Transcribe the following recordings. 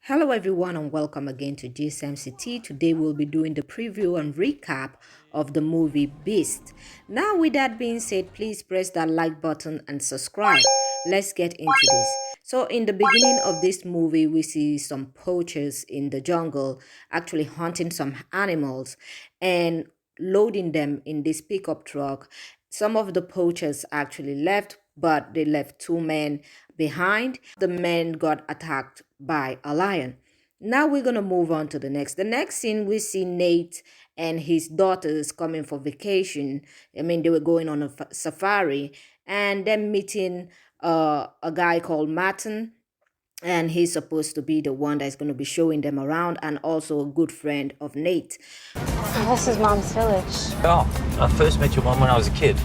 Hello everyone and welcome again to GSMCT. Today we'll be doing the preview and recap of the movie Beast. Now with that being said, please press that like button and subscribe. Let's get into this. So in the beginning of this movie, we see some poachers in the jungle actually hunting some animals and loading them in this pickup truck. Some of the poachers actually left, but they left two men behind. The men got attacked by a lion. Now we're going to move on to the next. The next scene, we see Nate and his daughters coming for vacation. I mean, they were going on a safari and then meeting a guy called Martin, and he's supposed to be the one that's going to be showing them around and also a good friend of Nate. This is Mom's village. Oh, I first met your mom when I was a kid.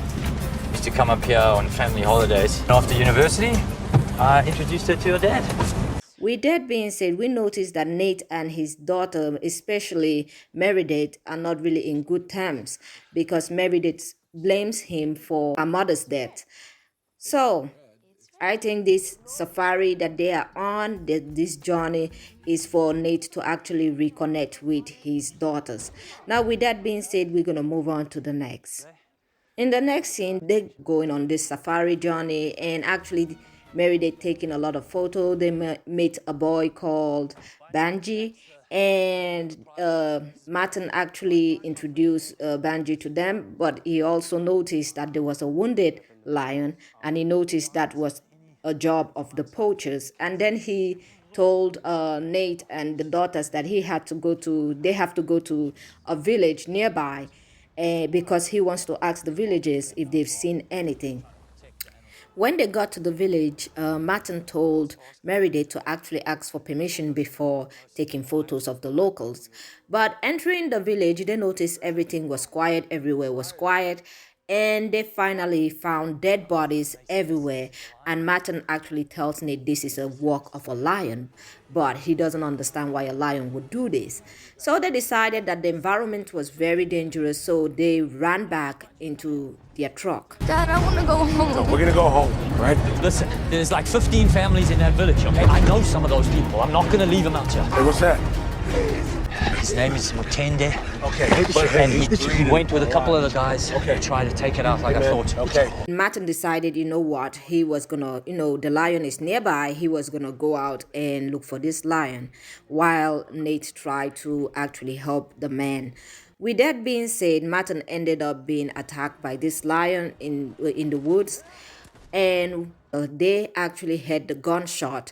Used to come up here on family holidays. After university, I introduced her to your dad. With that being said, we noticed that Nate and his daughter, especially Meredith, are not really in good terms because Meredith blames him for her mother's death. So I think this safari that they are on, this journey, is for Nate to actually reconnect with his daughters. Now, with that being said, we're going to move on to the next. In the next scene, they're going on this safari journey, and actually Meredith taking a lot of photos. They meet a boy called Banji, and Martin actually introduced Banji to them, but he also noticed that there was a wounded lion, and he noticed that was a job of the poachers. And then he told Nate and the daughters that they have to go to a village nearby because he wants to ask the villagers if they've seen anything. When they got to the village, Martin told Meredith to actually ask for permission before taking photos of the locals. But entering the village, they noticed everything was quiet, everywhere was quiet, and they finally found dead bodies everywhere. And Martin actually tells Nate this is a work of a lion, but he doesn't understand why a lion would do this. So they decided that the environment was very dangerous, so they ran back into their truck. Dad, I want to go home. So we're gonna go home, right? Listen, there's like 15 families in that village, okay? I know some of those people. I'm not gonna leave them out here. Hey, what's that? His name is Mutende. Okay, And he went with a couple of the guys to try to take it out like I thought. Okay. Martin decided, you know what, he was gonna, the lion is nearby, he was gonna go out and look for this lion, while Nate tried to actually help the man. With that being said, Martin ended up being attacked by this lion in the woods, and they actually had the gunshot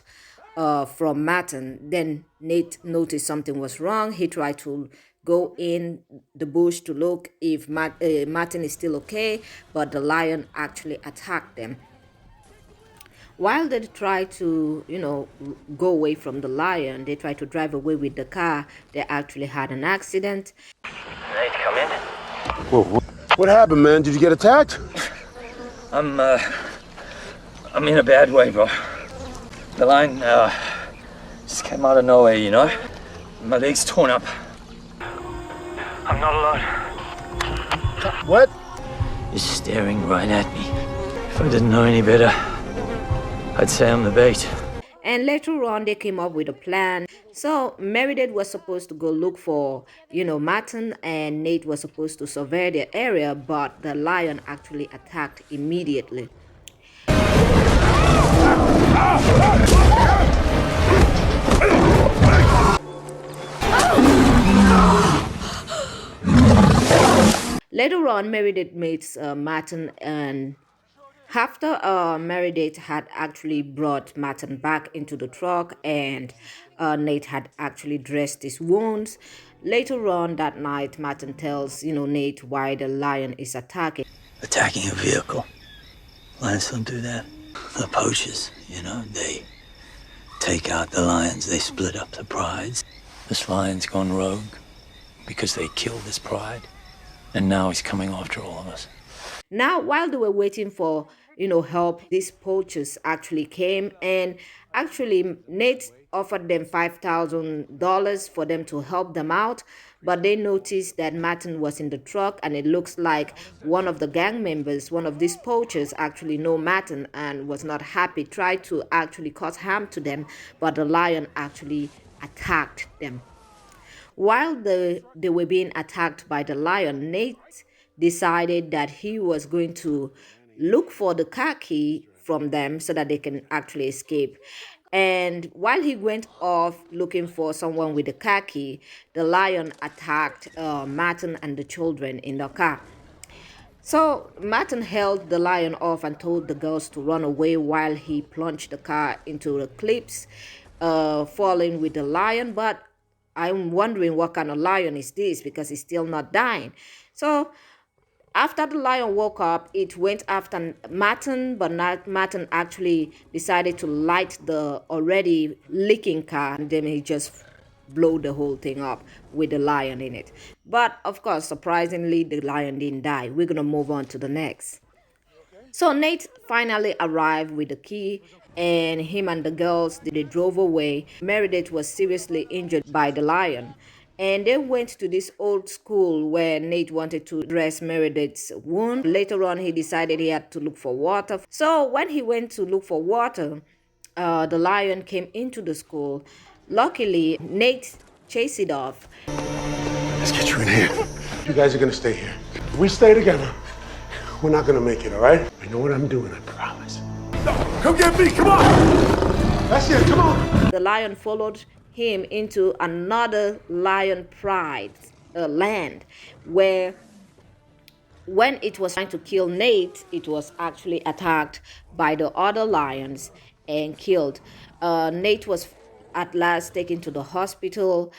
from Martin. Then Nate noticed something was wrong. He tried to go in the bush to look if Martin is still okay, but the lion actually attacked them. While they tried to, go away from the lion, they tried to drive away with the car, they actually had an accident. Nate, come in. Whoa, what happened, man? Did you get attacked? I'm in a bad way, bro. The lion just came out of nowhere, you know? My leg's torn up. I'm not alone. What? He's staring right at me. If I didn't know any better, I'd say I'm the bait. And later on, they came up with a plan. So Meredith was supposed to go look for, Martin, and Nate was supposed to survey the area, but the lion actually attacked immediately. Later on, Meredith meets Martin, and after Meredith had actually brought Martin back into the truck, and Nate had actually dressed his wounds. Later on that night, Martin tells Nate why the lion is attacking. Attacking a vehicle. Lions don't do that. The poachers, they take out the lions, they split up the prides. This lion's gone rogue because they killed his pride, and now he's coming after all of us. Now, while they were waiting for, help. These poachers actually came, and actually Nate offered them $5,000 for them to help them out, but they noticed that Martin was in the truck, and it looks like one of the gang members, one of these poachers, actually know Martin and was not happy, tried to actually cause harm to them, but the lion actually attacked them. While they were being attacked by the lion, Nate decided that he was going to look for the car key from them so that they can actually escape. And while he went off looking for someone with the car key, the lion attacked Martin and the children in the car. So Martin held the lion off and told the girls to run away while he plunged the car into the cliffs, falling with the lion. But I'm wondering what kind of lion is this, because it's still not dying. So after the lion woke up, it went after Martin, but Martin actually decided to light the already leaking car, and then he just blew the whole thing up with the lion in it. But of course, surprisingly, the lion didn't die. We're gonna move on to the next. So Nate finally arrived with the key, and him and the girls, they drove away. Meredith was seriously injured by the lion, and they went to this old school where Nate wanted to dress Meredith's wound. Later on, he decided he had to look for water. So when he went to look for water, the lion came into the school. Luckily, Nate chased it off. Let's get you in here. You guys are gonna stay here. If we stay together, we're not gonna make it, all right? I know what I'm doing, I promise. No, come get me, come on! That's it, come on! The lion followed him into another lion pride land, where when it was trying to kill Nate, it was actually attacked by the other lions and killed. Nate was at last taken to the hospital.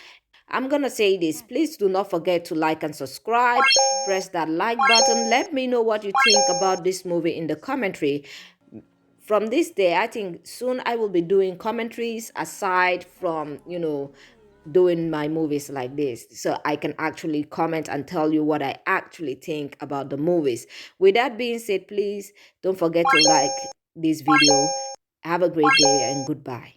I'm gonna say this, please do not forget to like and subscribe. Press that like button. Let me know what you think about this movie in the commentary. From this day, I think soon I will be doing commentaries aside from, doing my movies like this, so I can actually comment and tell you what I actually think about the movies. With that being said, please don't forget to like this video. Have a great day and goodbye.